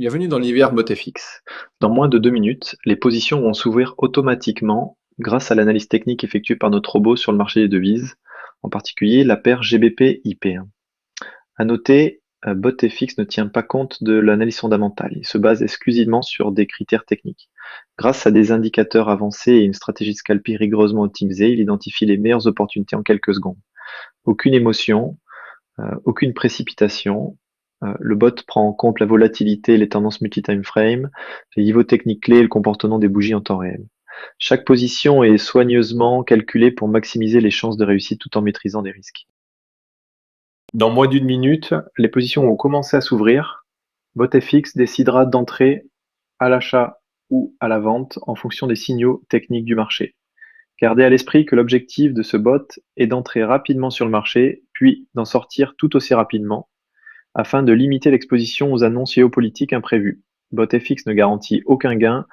Bienvenue dans l'hiver BotFX. Dans moins de 2 minutes, les positions vont s'ouvrir automatiquement grâce à l'analyse technique effectuée par notre robot sur le marché des devises, en particulier la paire GBP-IP. À noter, BotFX ne tient pas compte de l'analyse fondamentale, il se base exclusivement sur des critères techniques. Grâce à des indicateurs avancés et une stratégie de scalping rigoureusement optimisée, il identifie les meilleures opportunités en quelques secondes. Aucune émotion, aucune précipitation. Le bot prend en compte la volatilité, les tendances multi-time frame, les niveaux techniques clés et le comportement des bougies en temps réel. Chaque position est soigneusement calculée pour maximiser les chances de réussite tout en maîtrisant les risques. Dans moins d'une minute, les positions vont commencer à s'ouvrir. BotFX décidera d'entrer à l'achat ou à la vente en fonction des signaux techniques du marché. Gardez à l'esprit que l'objectif de ce bot est d'entrer rapidement sur le marché, puis d'en sortir tout aussi rapidement, afin de limiter l'exposition aux annonces géopolitiques imprévues. BotFX ne garantit aucun gain,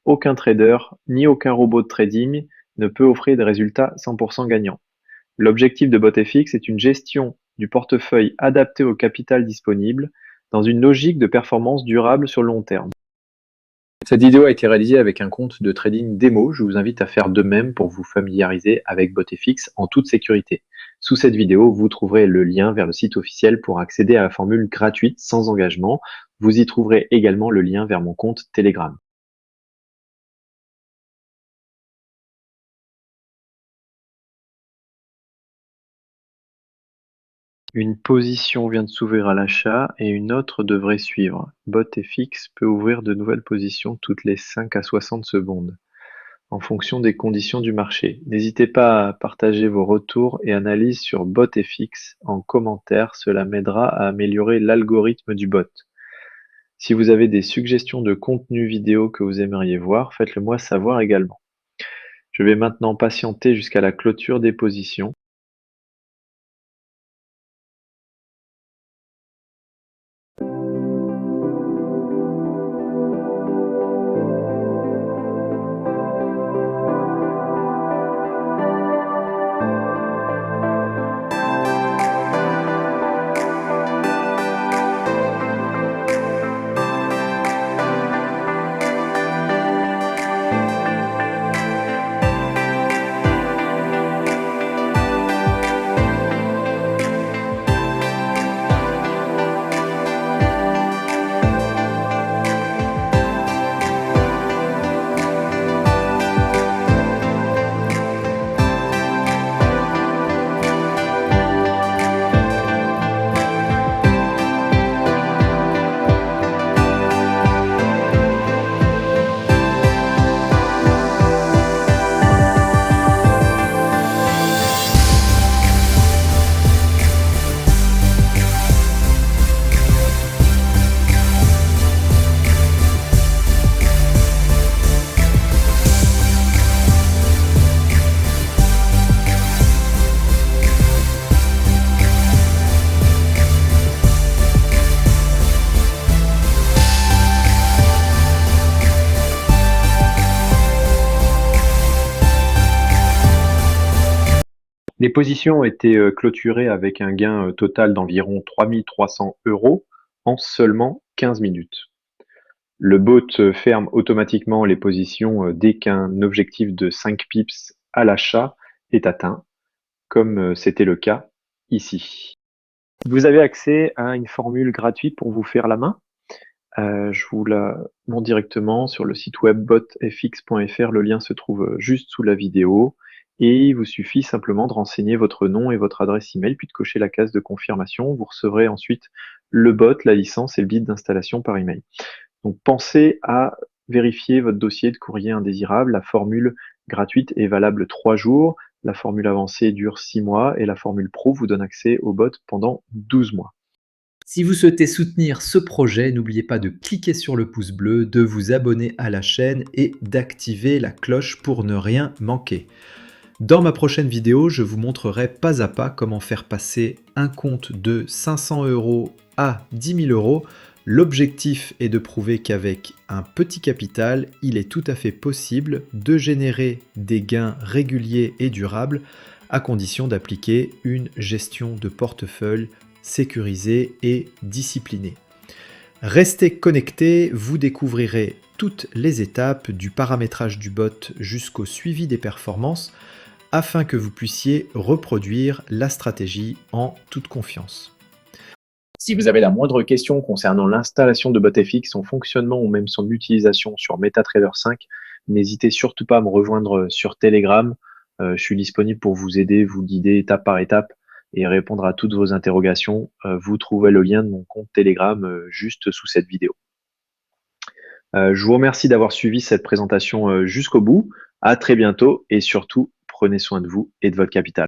aucun trader, ni aucun robot de trading ne peut offrir des résultats 100% gagnants. L'objectif de BotFX est une gestion du portefeuille adaptée au capital disponible, dans une logique de performance durable sur le long terme. Cette vidéo a été réalisée avec un compte de trading démo. Je vous invite à faire de même pour vous familiariser avec BotFX en toute sécurité. Sous cette vidéo, vous trouverez le lien vers le site officiel pour accéder à la formule gratuite sans engagement. Vous y trouverez également le lien vers mon compte Telegram. Une position vient de s'ouvrir à l'achat et une autre devrait suivre. BotFX peut ouvrir de nouvelles positions toutes les 5 à 60 secondes, en fonction des conditions du marché. N'hésitez pas à partager vos retours et analyses sur BotFX en commentaire, cela m'aidera à améliorer l'algorithme du bot. Si vous avez des suggestions de contenu vidéo que vous aimeriez voir, faites-le moi savoir également. Je vais maintenant patienter jusqu'à la clôture des positions. Les positions ont été clôturées avec un gain total d'environ 3 300 € en seulement 15 minutes. Le bot ferme automatiquement les positions dès qu'un objectif de 5 pips à l'achat est atteint, comme c'était le cas ici. Vous avez accès à une formule gratuite pour vous faire la main. Je vous la montre directement sur le site web botfx.fr. Le lien se trouve juste sous la vidéo. Et il vous suffit simplement de renseigner votre nom et votre adresse email, puis de cocher la case de confirmation. Vous recevrez ensuite le bot, la licence et le guide d'installation par email. Donc pensez à vérifier votre dossier de courrier indésirable. La formule gratuite est valable 3 jours, la formule avancée dure 6 mois et la formule pro vous donne accès au bot pendant 12 mois. Si vous souhaitez soutenir ce projet, n'oubliez pas de cliquer sur le pouce bleu, de vous abonner à la chaîne et d'activer la cloche pour ne rien manquer. Dans ma prochaine vidéo, je vous montrerai pas à pas comment faire passer un compte de 500 € à 10 000 €. L'objectif est de prouver qu'avec un petit capital, il est tout à fait possible de générer des gains réguliers et durables à condition d'appliquer une gestion de portefeuille sécurisée et disciplinée. Restez connectés, vous découvrirez toutes les étapes du paramétrage du bot jusqu'au suivi des performances afin que vous puissiez reproduire la stratégie en toute confiance. Si vous avez la moindre question concernant l'installation de BotFX, son fonctionnement ou même son utilisation sur MetaTrader 5, n'hésitez surtout pas à me rejoindre sur Telegram. Je suis disponible pour vous aider, vous guider étape par étape et répondre à toutes vos interrogations. Vous trouvez le lien de mon compte Telegram juste sous cette vidéo. Je vous remercie d'avoir suivi cette présentation jusqu'au bout. À très bientôt et surtout, prenez soin de vous et de votre capital.